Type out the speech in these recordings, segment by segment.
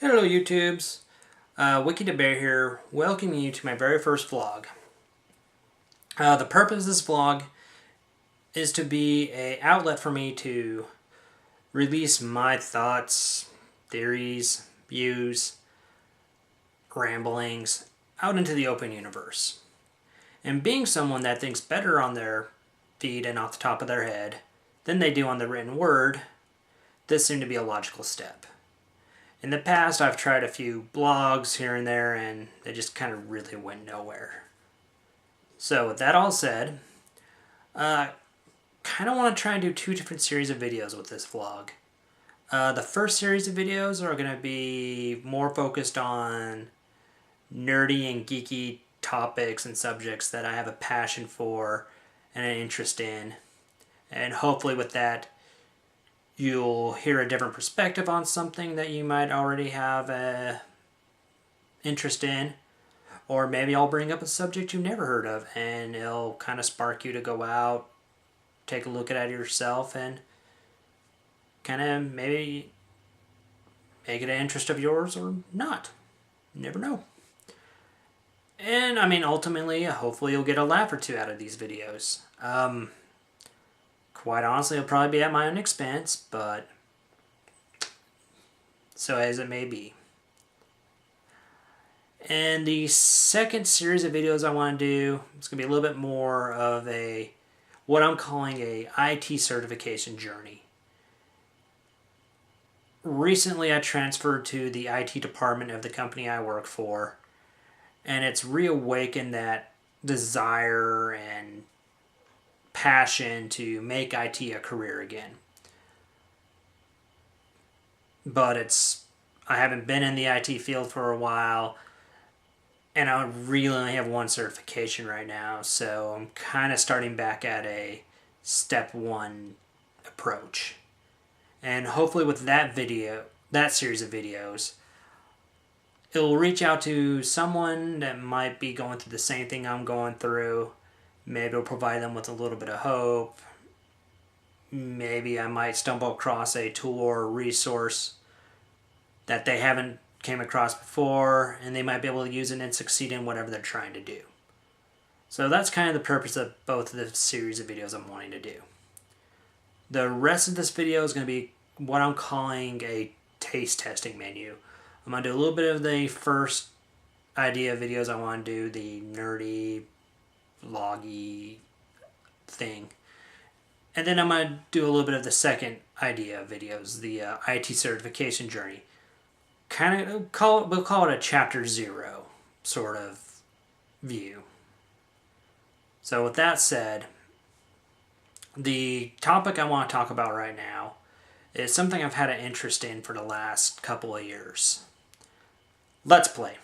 Hello YouTubes, Wiki the Bear here, welcoming you to my very first vlog. The purpose of this vlog is to be an outlet for me to release my thoughts, theories, views, ramblings out into the open universe. And being someone that thinks better on their feed and off the top of their head than they do on the written word, this seemed to be a logical step. In the past, I've tried a few blogs here and there, and they just kind of really went nowhere. So with that all said, kind of want to try and do two different series of videos with this vlog. The first series of videos are going to be more focused on nerdy and geeky topics and subjects that I have a passion for and an interest in. And hopefully with that, you'll hear a different perspective on something that you might already have an interest in. Or maybe I'll bring up a subject you've never heard of and it'll kind of spark you to go out, take a look at it yourself, and kind of maybe make it an interest of yours or not. You never know. And I mean, ultimately, hopefully you'll get a laugh or two out of these videos. Quite honestly, it'll probably be at my own expense, but so as it may be. And the second series of videos I want to do, it's going to be a little bit more of what I'm calling a IT certification journey. Recently, I transferred to the IT department of the company I work for, and it's reawakened that desire and passion to make IT a career again. But I haven't been in the IT field for a while, and I really only have one certification right now, so I'm kind of starting back at a step one approach. And hopefully with that series of videos, it'll reach out to someone that might be going through the same thing I'm going through. Maybe it'll provide them with a little bit of hope. Maybe I might stumble across a tool or a resource that they haven't came across before, and they might be able to use it and succeed in whatever they're trying to do. So that's kind of the purpose of both of the series of videos I'm wanting to do. The rest of this video is going to be what I'm calling a taste testing menu. I'm going to do a little bit of the first idea videos I want to do, the nerdy, vloggy thing. And then I'm going to do a little bit of the second idea videos, the IT certification journey. We'll call it a chapter 0 sort of view. So with that said, the topic I want to talk about right now is something I've had an interest in for the last couple of years. Let's Play.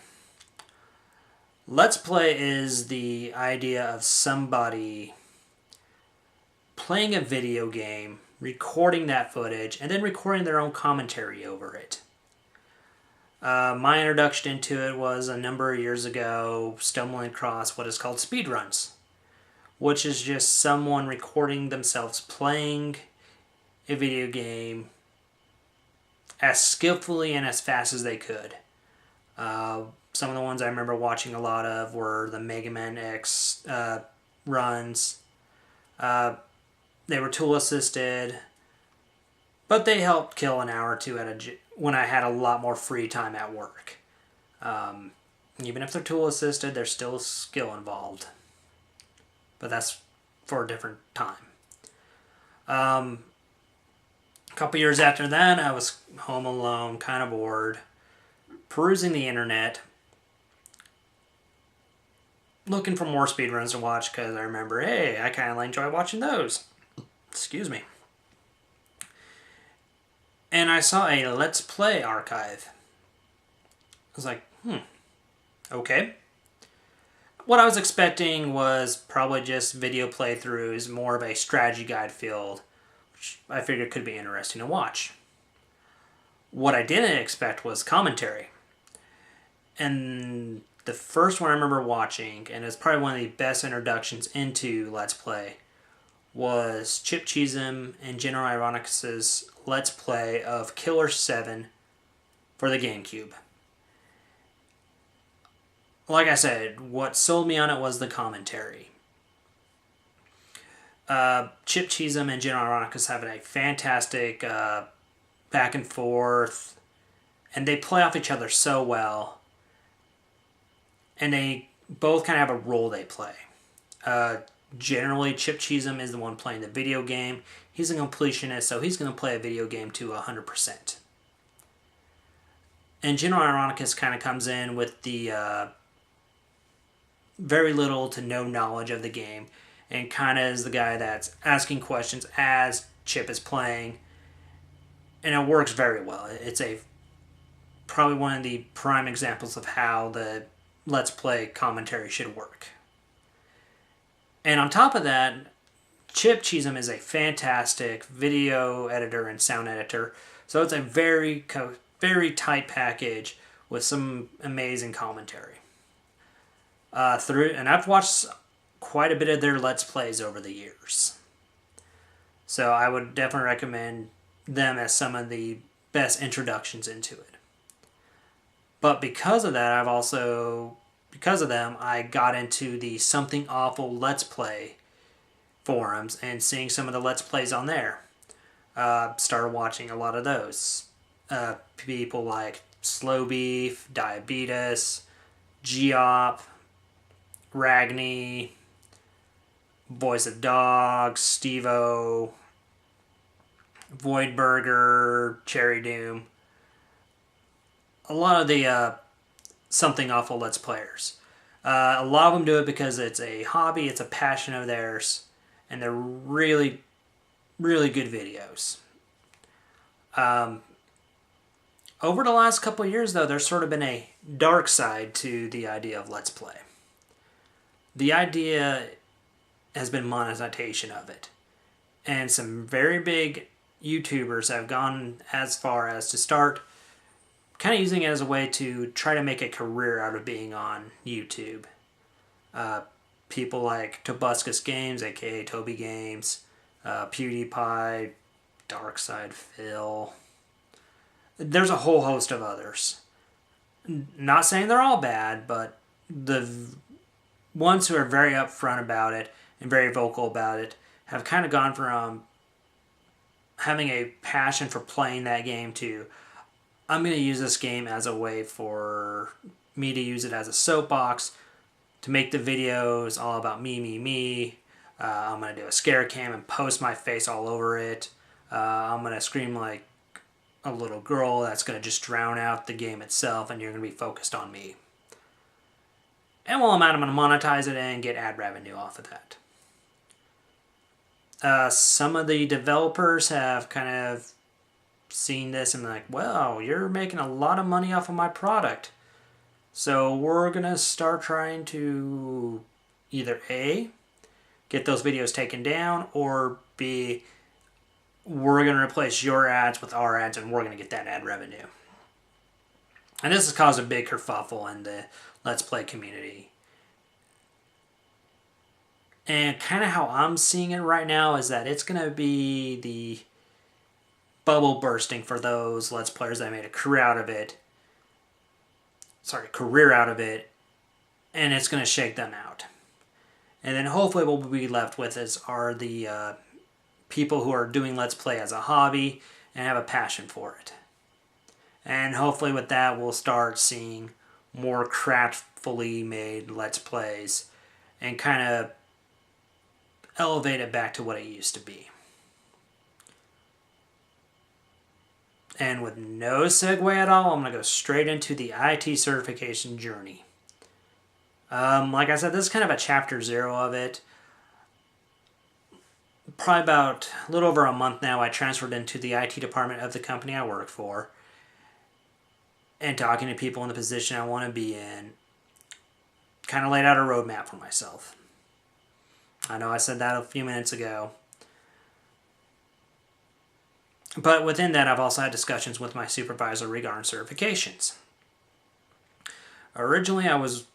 Let's Play is the idea of somebody playing a video game, recording that footage, and then recording their own commentary over it. My introduction into it was a number of years ago, stumbling across what is called speedruns, which is just someone recording themselves playing a video game as skillfully and as fast as they could. Some of the ones I remember watching a lot of were the Mega Man X runs. They were tool assisted, but they helped kill an hour or two when I had a lot more free time at work. Even if they're tool assisted, there's still skill involved. But that's for a different time. A couple years after that, I was home alone, kind of bored, perusing the internet, looking for more speedruns to watch because I remember, hey, I kind of enjoy watching those. Excuse me. And I saw a Let's Play archive. I was like, okay. What I was expecting was probably just video playthroughs, more of a strategy guide field, which I figured could be interesting to watch. What I didn't expect was commentary. And the first one I remember watching, and it's probably one of the best introductions into Let's Play, was Chip Cheesem and General Ironicus's Let's Play of Killer 7 for the GameCube. Like I said, what sold me on it was the commentary. Chip Cheesem and General Ironicus have a fantastic back and forth, and they play off each other so well. And they both kind of have a role they play. Generally, Chip Cheesem is the one playing the video game. He's a completionist, so he's going to play a video game to 100%. And General Ironicus kind of comes in with the very little to no knowledge of the game, and kind of is the guy that's asking questions as Chip is playing, and it works very well. It's probably one of the prime examples of how the Let's Play commentary should work. And on top of that, Chip Cheesem is a fantastic video editor and sound editor, so it's a very tight package with some amazing commentary. And I've watched quite a bit of their Let's Plays over the years. So I would definitely recommend them as some of the best introductions into it. But because of that, because of them, I got into the Something Awful Let's Play forums and seeing some of the Let's Plays on there. Started watching a lot of those. People like Slow Beef, Diabetes, Geop, Ragni, Voice of Dogs, Steve-O, Voidburger, Cherry Doom. A lot of the Something Awful Let's Players. A lot of them do it because it's a hobby, it's a passion of theirs, and they're really, really good videos. Over the last couple of years, though, there's sort of been a dark side to the idea of Let's Play. The idea has been monetization of it. And some very big YouTubers have gone as far as to start kind of using it as a way to try to make a career out of being on YouTube. People like Tobuscus Games, aka Toby Games, PewDiePie, Darkside Phil. There's a whole host of others. Not saying they're all bad, but the ones who are very upfront about it and very vocal about it have kind of gone from having a passion for playing that game to, I'm going to use this game as a way for me to use it as a soapbox, to make the videos all about me. I'm going to do a scare cam and post my face all over it. I'm going to scream like a little girl that's going to just drown out the game itself, and you're going to be focused on me. And while I'm at it, I'm going to monetize it and get ad revenue off of that. Some of the developers have kind of seen this and been like, well, you're making a lot of money off of my product. So we're going to start trying to either A, get those videos taken down, or B, we're going to replace your ads with our ads and we're going to get that ad revenue. And this has caused a big kerfuffle in the Let's Play community. And kind of how I'm seeing it right now is that it's going to be the bubble bursting for those Let's Players that made a career out of it. And it's going to shake them out. And then hopefully what we'll be left with are the people who are doing Let's Play as a hobby and have a passion for it. And hopefully with that we'll start seeing more craftfully made Let's Plays and kind of elevate it back to what it used to be. And with no segue at all, I'm going to go straight into the IT certification journey. Like I said, this is kind of a chapter 0 of it. Probably about a little over a month now, I transferred into the IT department of the company I work for. And talking to people in the position I want to be in, kind of laid out a roadmap for myself. I know I said that a few minutes ago. But within that, I've also had discussions with my supervisor regarding certifications. Originally, I was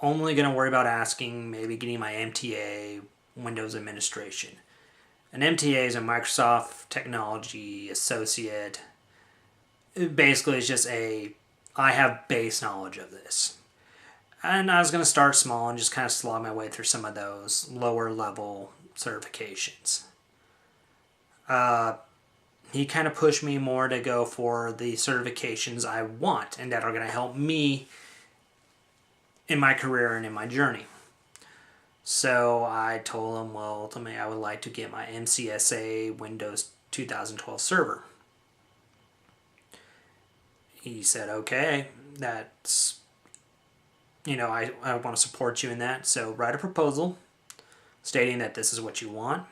only going to worry about maybe getting my MTA, Windows Administration. An MTA is a Microsoft Technology Associate. It basically is just a I have base knowledge of this. And I was going to start small and just kind of slog my way through some of those lower level certifications. He kind of pushed me more to go for the certifications I want and that are going to help me in my career and in my journey. So I told him, well, ultimately I would like to get my MCSA Windows 2012 server. He said, okay, that's, I want to support you in that. So write a proposal stating that this is what you want.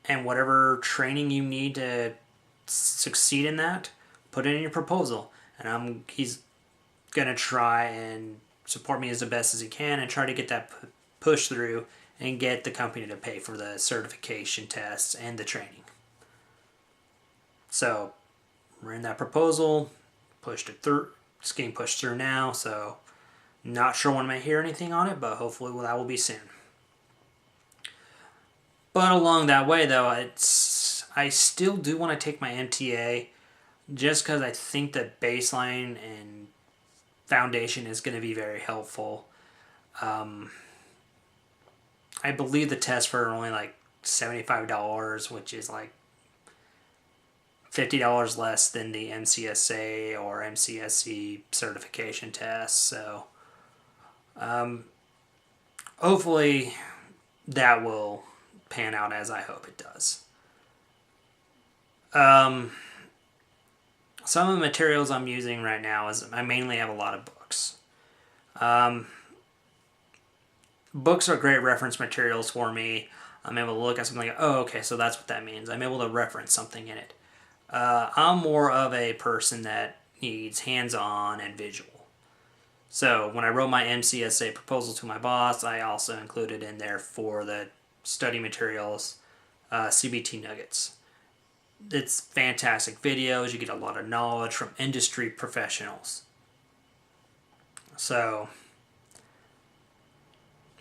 And whatever training you need to succeed in that, put it in your proposal. And he's going to try and support me as the best as he can and try to get that push through and get the company to pay for the certification tests and the training. So, ran that proposal, pushed it through. It's getting pushed through now, so not sure when I may hear anything on it, but hopefully that will be soon. But along that way, though, I still do want to take my MTA just because I think that baseline and foundation is going to be very helpful. I believe the tests for only like $75, which is like $50 less than the MCSA or MCSE certification tests. So hopefully that will pan out as I hope it does. Some of the materials I'm using right now is I mainly have a lot of books. Books are great reference materials for me. I'm able to look at something like, oh, okay, so that's what that means. I'm able to reference something in it. I'm more of a person that needs hands-on and visual. So when I wrote my MCSA proposal to my boss, I also included in there for the study materials CBT Nuggets. It's fantastic videos. You get a lot of knowledge from industry professionals. So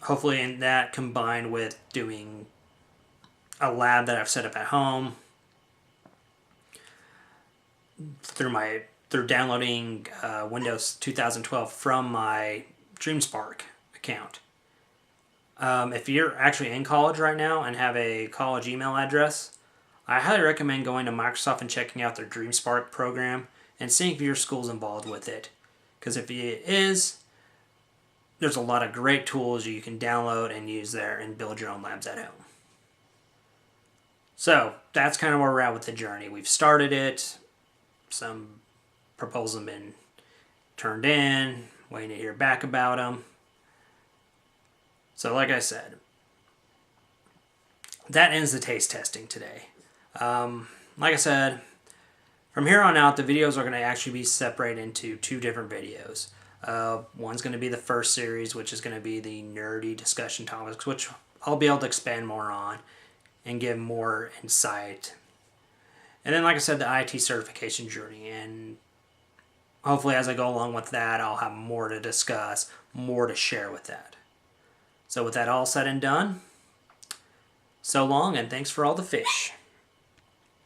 hopefully in that combined with doing a lab that I've set up at home through downloading Windows 2012 from my DreamSpark account. If you're actually in college right now and have a college email address, I highly recommend going to Microsoft and checking out their DreamSpark program and seeing if your school's involved with it. Because if it is, there's a lot of great tools you can download and use there and build your own labs at home. So that's kind of where we're at with the journey. We've started it. Some proposals have been turned in, waiting to hear back about them. So like I said, that ends the taste testing today. Like I said, from here on out, the videos are going to actually be separated into two different videos. One's going to be the first series, which is going to be the nerdy discussion topics, which I'll be able to expand more on and give more insight. And then, like I said, the IT certification journey. And hopefully as I go along with that, I'll have more to discuss, more to share with that. So with that all said and done, so long and thanks for all the fish.